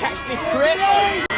Catch this, Chris.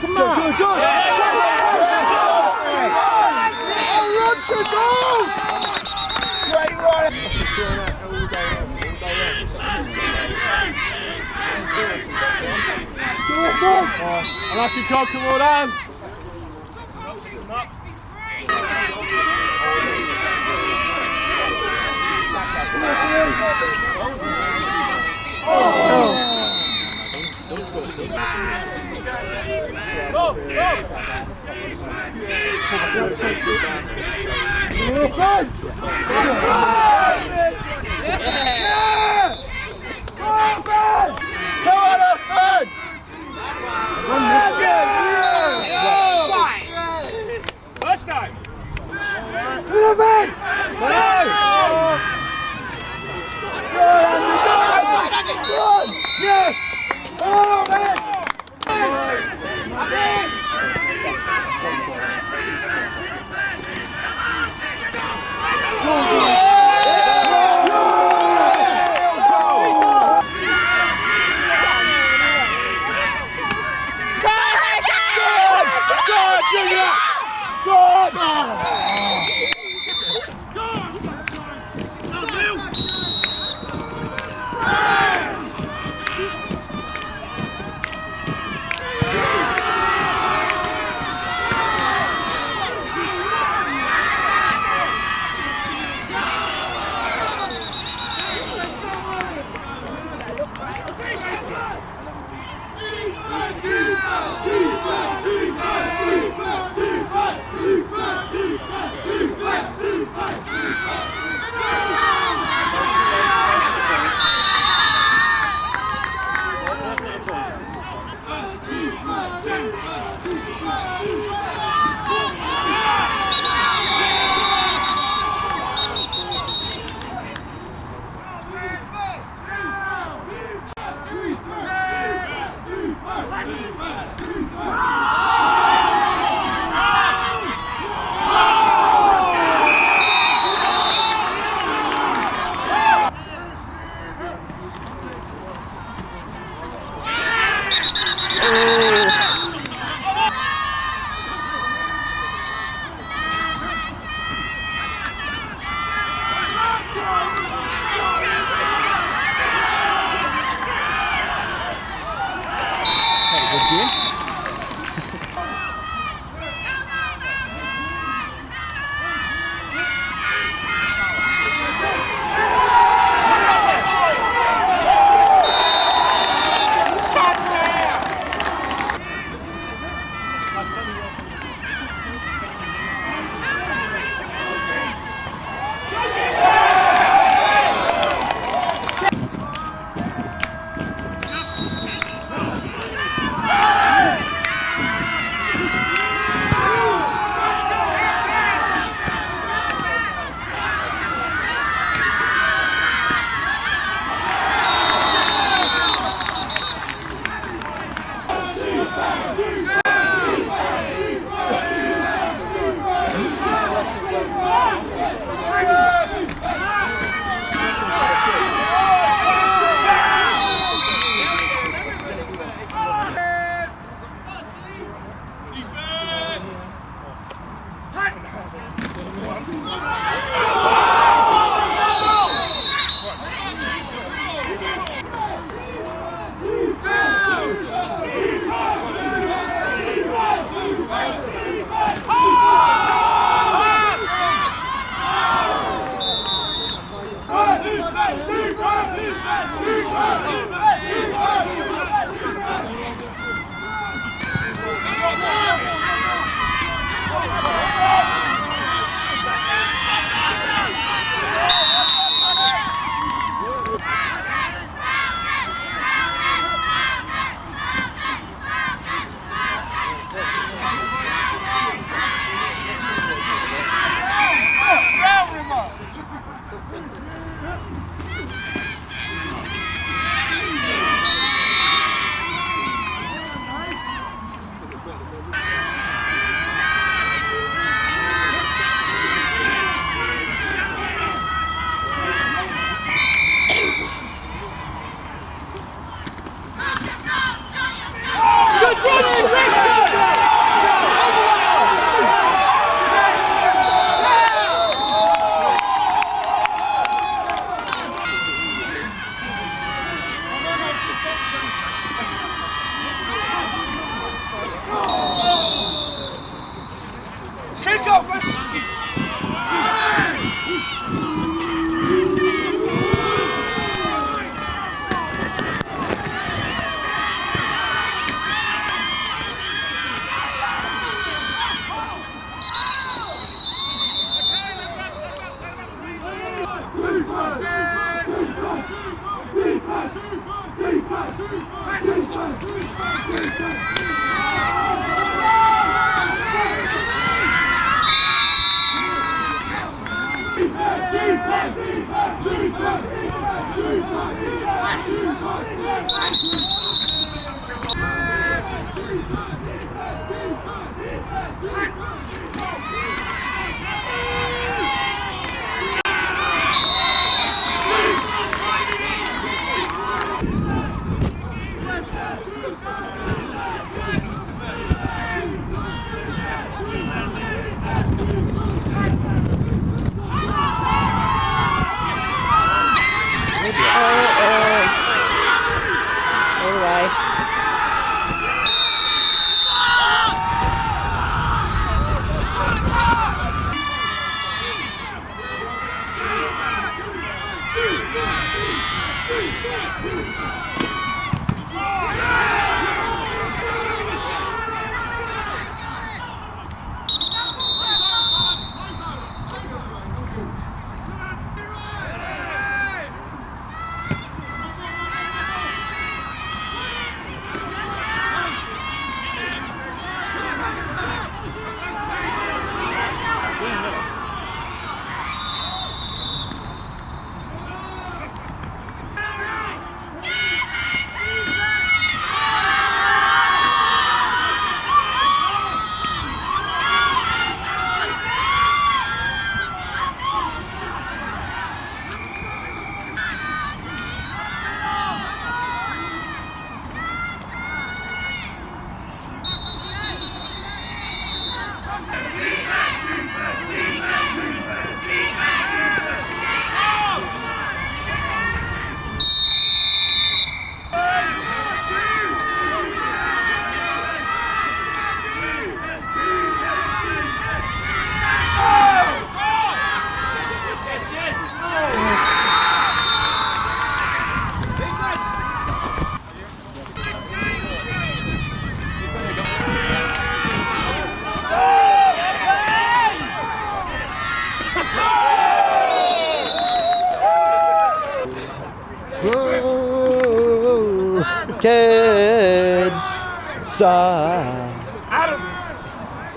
Come on. Good. Lucky cock, well done.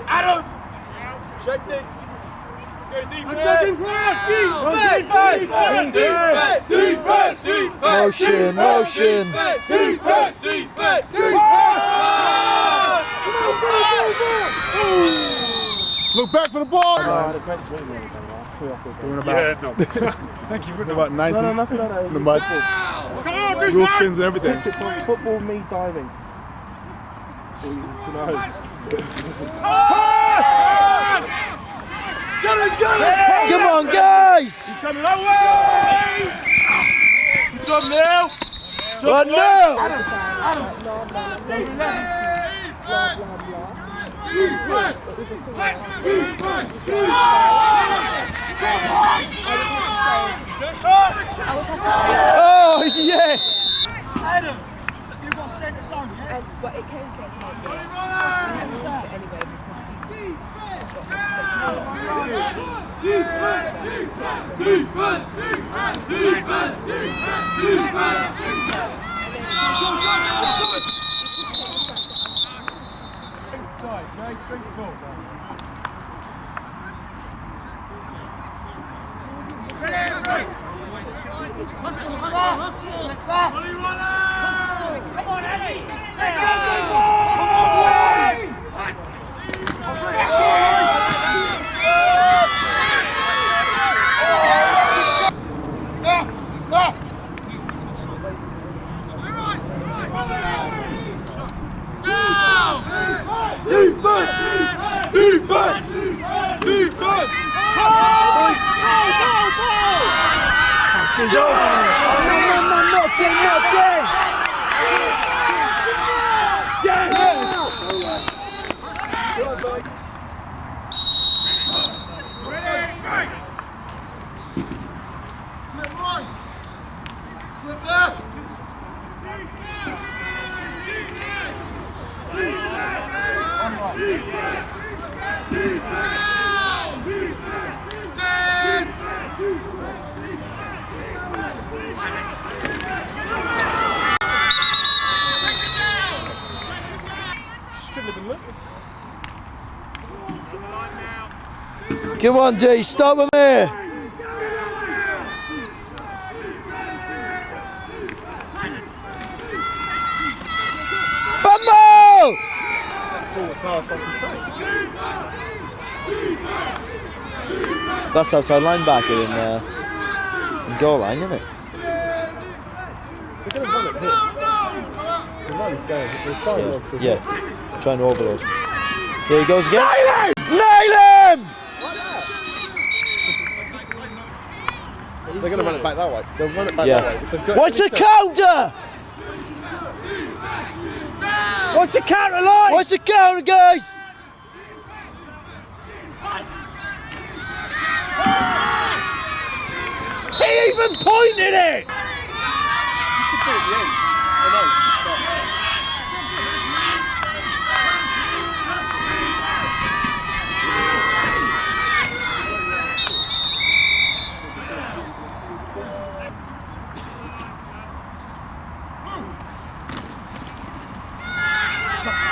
Adam! Check it! Motion, motion. Look back for the ball! Yeah, no. Thank you. About 90 nothing. in the mud. Wheel spins and everything. Football, me diving. All you need to know. Come on, guys! He's coming that way! Good job, Neil! 1-0! Oh, yes! Adam, you got sent us on, yeah? But it came from Come on, D, stop with me. Bumble! Forward pass off the track. That's outside linebacker in goal line, isn't it? They're going to run it here. The run's going. They're trying to run through here. Yeah, trying to overload. Here he goes again. Nail him! They're going to run it back that way. They'll run it back Yeah. that way. If they've got- What's the counter? What's the counter line? What's the counter, guys? He even pointed it! You should do it at the end. I know.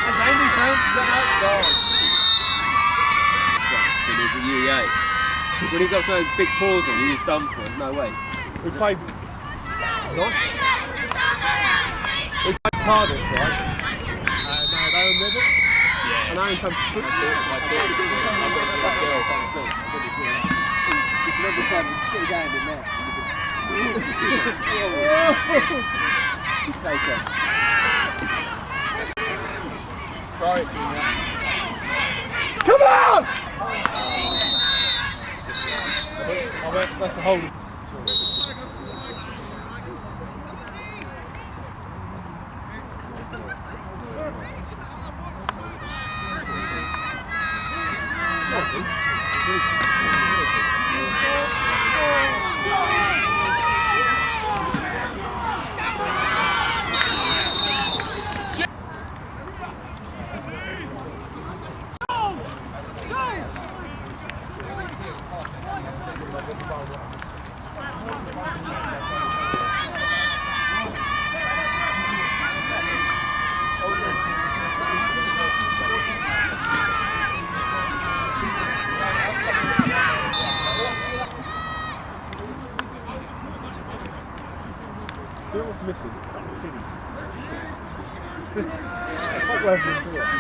As Andy bounces that outside. When he was at UEA. When he got those big paws on, he was done for him. No way. We played. Nice. We played Cardiff, right? And they were middle. Yeah. And Aaron comes to foot. Come on! I bet that's the whole. You know what's missing? Titties. What way have you been doing?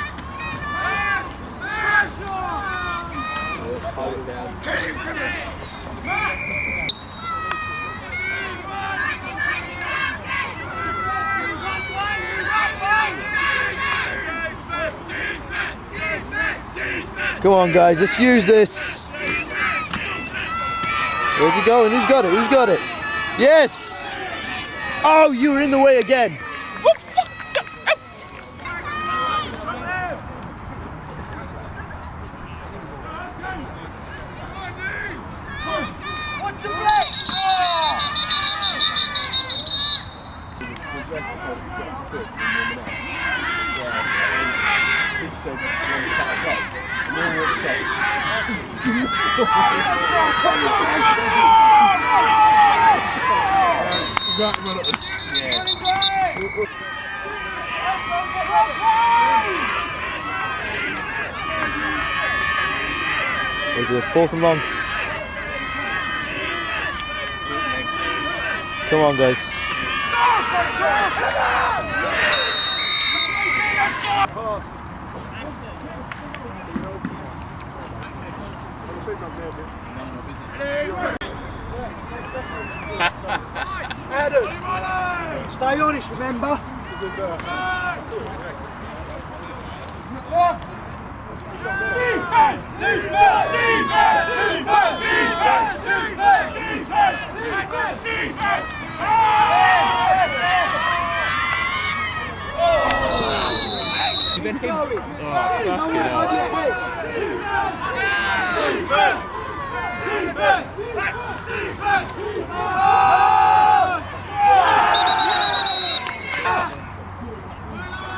Hold it down. Come on, guys, let's use this. Where's he going? Who's got it? Who's got it? Yes! Oh, you were in the way again. Oh, fuck! What's the break? Is it 4th and long? Come on, guys. Adam, stay honest, remember?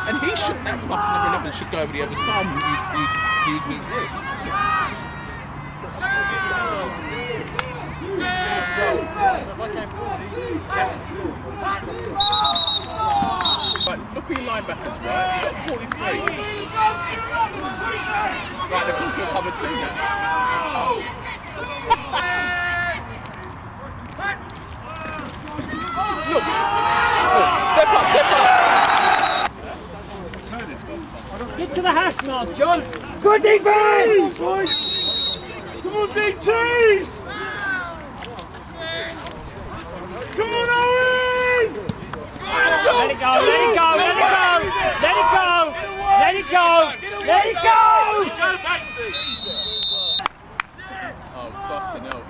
And he should, that fucking number 11 should go over the other side and use his grip. Right, look at your linebackers, right? You've got 43. Right, they've gone to a cover 2 now. Look. Step up, step up. Get to the hash mark, John. Good defense! Come on, big cheese! Come on, Owen! Let it go, let it go, let it go, let it go, let it go, let it go! Oh, fucking hell.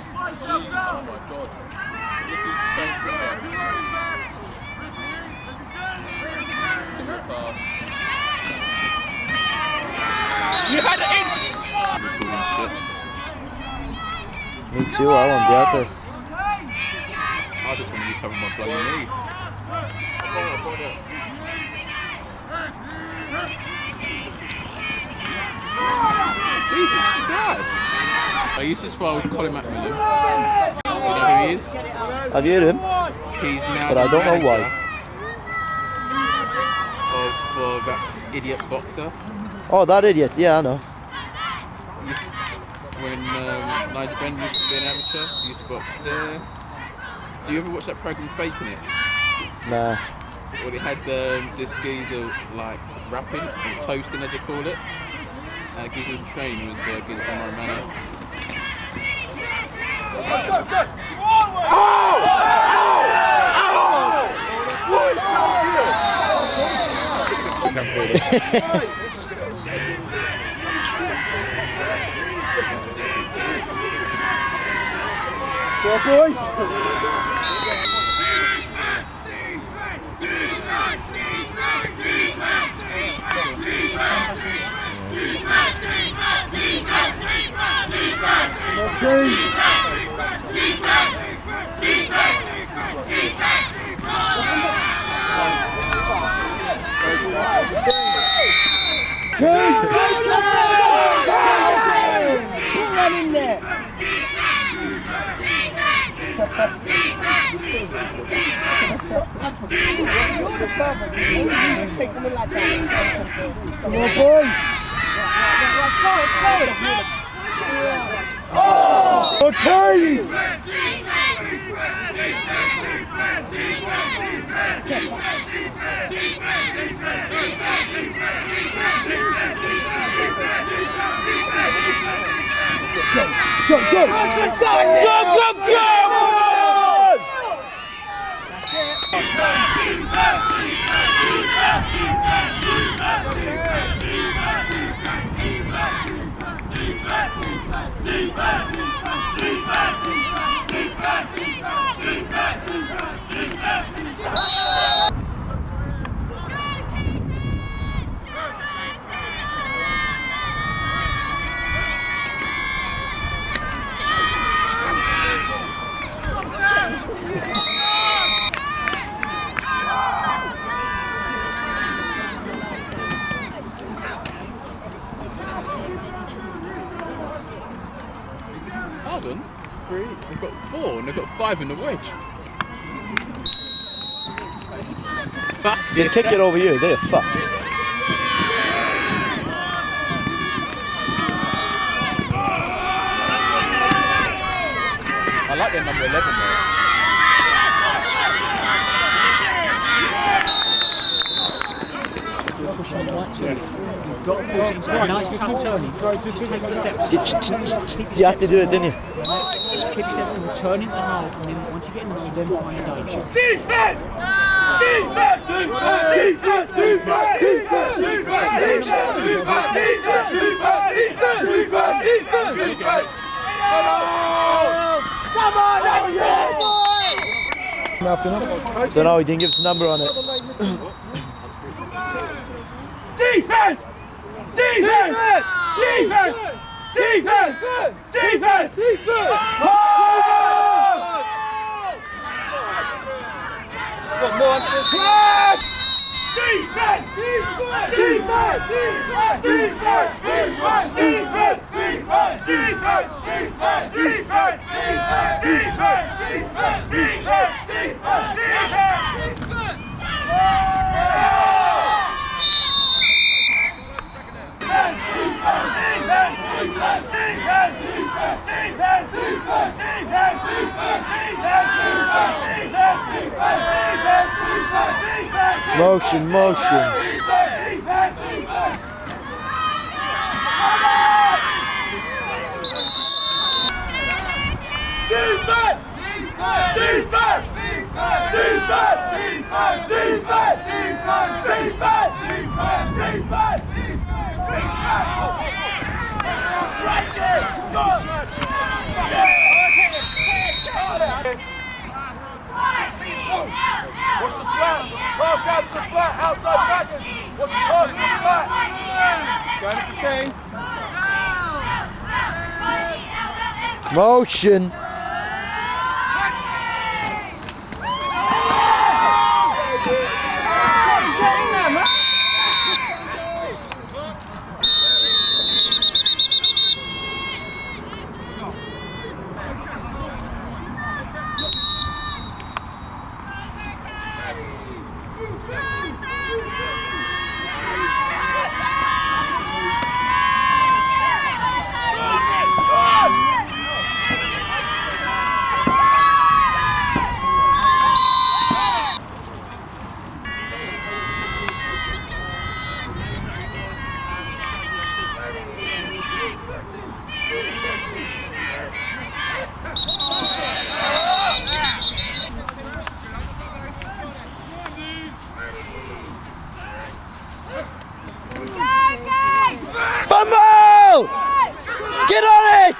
Oh my god. You had it in! Me too, I won't be out there. I just want to recover my bloody knee. Jesus Christ! I used to spar with Colin McMillan. You know who he is? I've heard him, He's now but I don't know why. Of that idiot boxer. Oh, that idiot, yeah, I know. When Nigel Benn used to be an amateur, he used to box there. Do you ever watch that program Faking It? Nah. Well, it had this geezer like rapping or toasting as they call it. Geezer was trained, he was geezer from Romania. Go on, boys! Come on, boys! Oh! Okay! Go! Go! Pardon? 3, they've got 4 and they've got 5 in the wedge. Fuck. You kick it over you, they're fucked. I like their number 11 though. Push on right to it. You've got to force it into a nice tough turning. Just take the steps. You have to do it, didn't you? Kick steps and turn into the hole. And then once you get in the hole, then find the stage. Defense! Defense! Defense! Defense! Defense! Come on, Don't know, he didn't give us a number on it. Defense! Defense! Defense! Defense! Defense! Defense! Come on, defense! Defense! Defense! Defense! Defense! Defense! Defense! Defense! Defense! Defense! Defense! Defense! Defense! Defense! Defense! Motion, motion. What's the flat? Pass out to the flat, outside backers. What's the pass to the flat? Motion. Bumble! Get on it!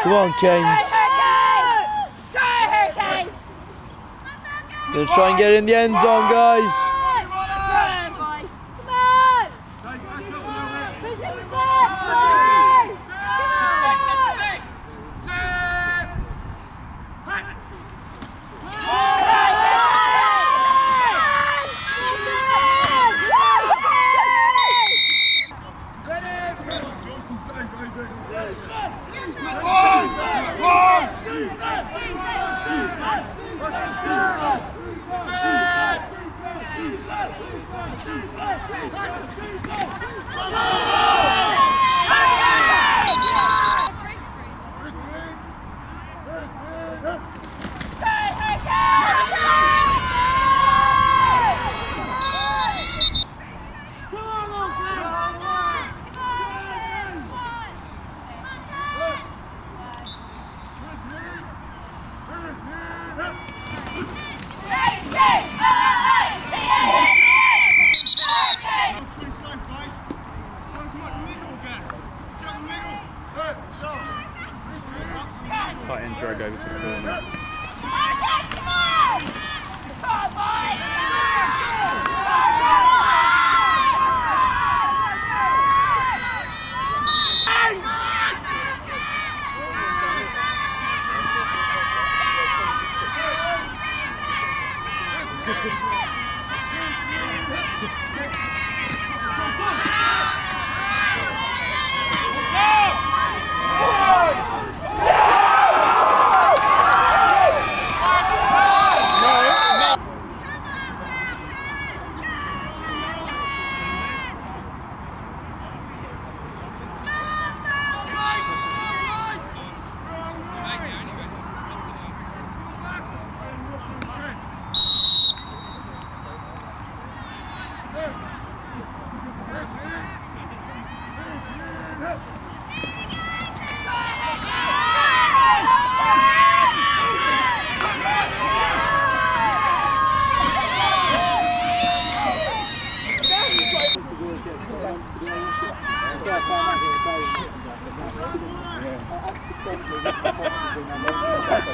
Come on, Canes. Gonna try and get it in the end zone, guys. Tight end drag over to the corner.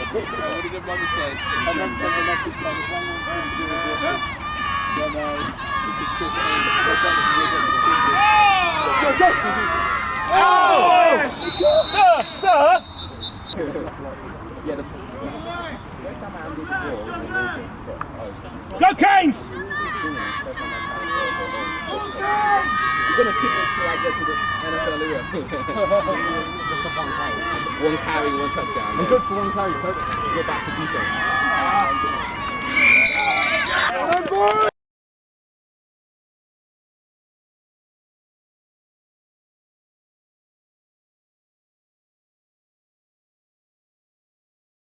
What did your mother say? I remember sending a message like, "One more thing to do with it." Sir! Go Canes! You're gonna kick it till I get to the NFL era. One carry, one touchdown. I'm good for one carry, coach. Go back to defense.